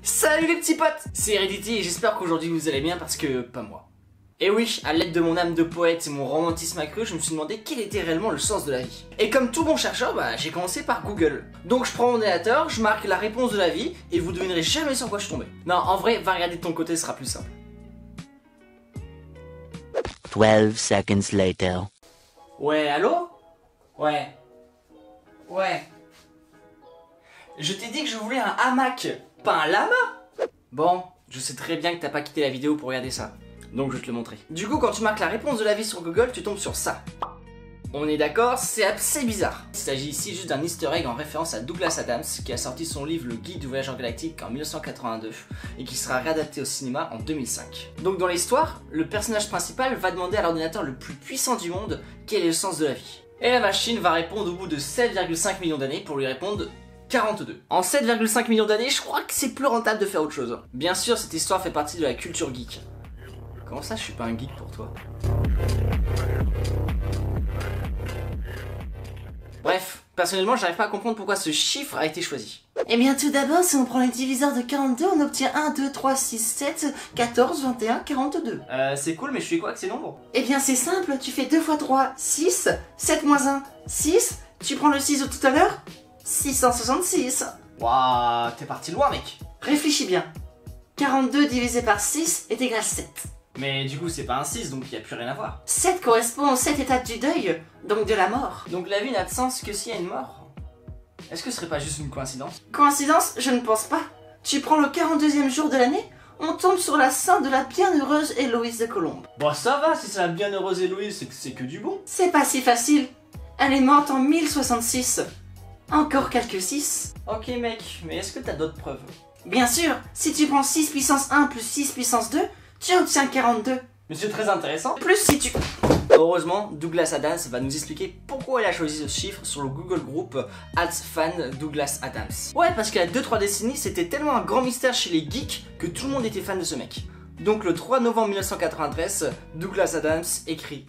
Salut les petits potes, c'est Heredity et j'espère qu'aujourd'hui vous allez bien parce que pas moi. Et oui, à l'aide de mon âme de poète et mon romantisme accru, je me suis demandé quel était réellement le sens de la vie. Et comme tout bon chercheur, j'ai commencé par Google. Donc je prends mon ordinateur, je marque la réponse de la vie et vous devinerez jamais sur quoi je suis tombé. Non, en vrai, va regarder de ton côté, ce sera plus simple. 12 seconds later. Ouais, allô? Ouais. Je t'ai dit que je voulais un hamac, pas un lama? Bon, je sais très bien que t'as pas quitté la vidéo pour regarder ça. Donc je vais te le montrer. Du coup, quand tu marques la réponse de la vie sur Google, tu tombes sur ça. On est d'accord, c'est assez bizarre. Il s'agit ici juste d'un easter egg en référence à Douglas Adams, qui a sorti son livre Le Guide du voyageur galactique en 1982 et qui sera réadapté au cinéma en 2005. Donc dans l'histoire, le personnage principal va demander à l'ordinateur le plus puissant du monde quel est le sens de la vie. Et la machine va répondre au bout de 7,5 millions d'années pour lui répondre 42. En 7,5 millions d'années, je crois que c'est plus rentable de faire autre chose. Bien sûr, cette histoire fait partie de la culture geek. Comment ça, je suis pas un geek pour toi? Bref, personnellement, j'arrive pas à comprendre pourquoi ce chiffre a été choisi. Eh bien tout d'abord, si on prend le diviseur de 42, on obtient 1, 2, 3, 6, 7, 14, 21, 42. C'est cool, mais je fais quoi avec ces nombres? Eh bien c'est simple, tu fais 2 x 3, 6, 7 moins 1, 6, tu prends le 6 de tout à l'heure, 666. Waouh, t'es parti loin, mec. Réfléchis bien. 42 divisé par 6 est égal à 7. Mais du coup, c'est pas un 6, donc y a plus rien à voir. 7 correspond aux 7 étapes du deuil, donc de la mort. Donc la vie n'a de sens que s'il y a une mort. Est-ce que ce serait pas juste une coïncidence? Coïncidence? Je ne pense pas. Tu prends le 42e jour de l'année, on tombe sur la sainte de la bienheureuse Héloïse de Colombe. Bon, ça va, si c'est la bienheureuse Héloïse, c'est que du bon. C'est pas si facile. Elle est morte en 1066. Encore quelques 6. Ok mec, mais est-ce que t'as d'autres preuves? Bien sûr, si tu prends 6 puissance 1 plus 6 puissance 2, tu obtiens 42. Mais c'est très intéressant. Plus si tu... Heureusement, Douglas Adams va nous expliquer pourquoi il a choisi ce chiffre sur le Google Group @fan Douglas Adams. Ouais, parce qu'il y a 2-3 décennies, c'était tellement un grand mystère chez les geeks que tout le monde était fan de ce mec. Donc le 3 novembre 1993, Douglas Adams écrit: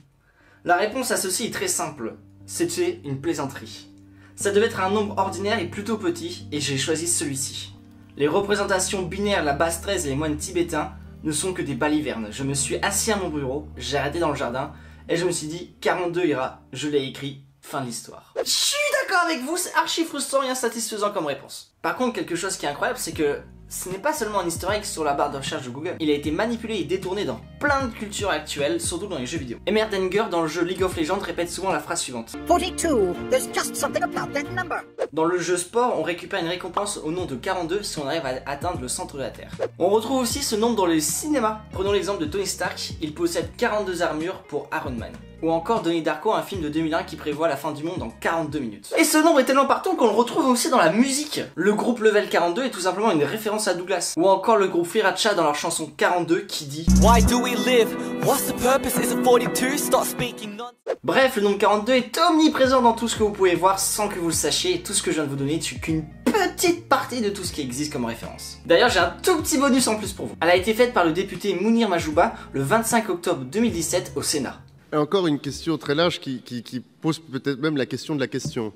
la réponse à ceci est très simple. C'était une plaisanterie. Ça devait être un nombre ordinaire et plutôt petit, et j'ai choisi celui-ci. Les représentations binaires, la base 13 et les moines tibétains ne sont que des balivernes. Je me suis assis à mon bureau, j'ai arrêté dans le jardin, et je me suis dit 42 ira, je l'ai écrit, fin de l'histoire. Je suis d'accord avec vous, c'est archi frustrant et insatisfaisant comme réponse. Par contre, quelque chose qui est incroyable, c'est que ce n'est pas seulement un easter egg sur la barre de recherche de Google, il a été manipulé et détourné dans plein de cultures actuelles, surtout dans les jeux vidéo. Emerdenger dans le jeu League of Legends répète souvent la phrase suivante: 42, there's just something about that number. Dans le jeu sport, on récupère une récompense au nom de 42 si on arrive à atteindre le centre de la Terre. On retrouve aussi ce nombre dans le cinéma. Prenons l'exemple de Tony Stark, il possède 42 armures pour Iron Man. Ou encore Donnie Darko, un film de 2001 qui prévoit la fin du monde en 42 minutes. Et ce nombre est tellement partout qu'on le retrouve aussi dans la musique. Le groupe Level 42 est tout simplement une référence à Douglas. Ou encore le groupe Firacha dans leur chanson 42 qui dit: Why do we live? What's the purpose? Is it 42? Start speaking nonsense. Bref, le nombre 42 est omniprésent dans tout ce que vous pouvez voir sans que vous le sachiez, et tout ce que je viens de vous donner n'est qu'une petite partie de tout ce qui existe comme référence. D'ailleurs, j'ai un tout petit bonus en plus pour vous. Elle a été faite par le député Mounir Majouba le 25 octobre 2017 au Sénat. Et encore une question très large qui pose peut-être même la question de la question.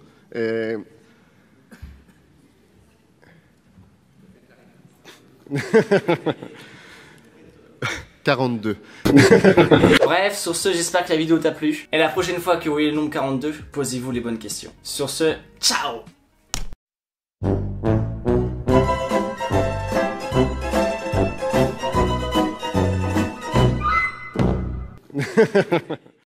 42. Bref, sur ce, j'espère que la vidéo t'a plu. Et la prochaine fois que vous voyez le nombre 42, posez-vous les bonnes questions. Sur ce, ciao!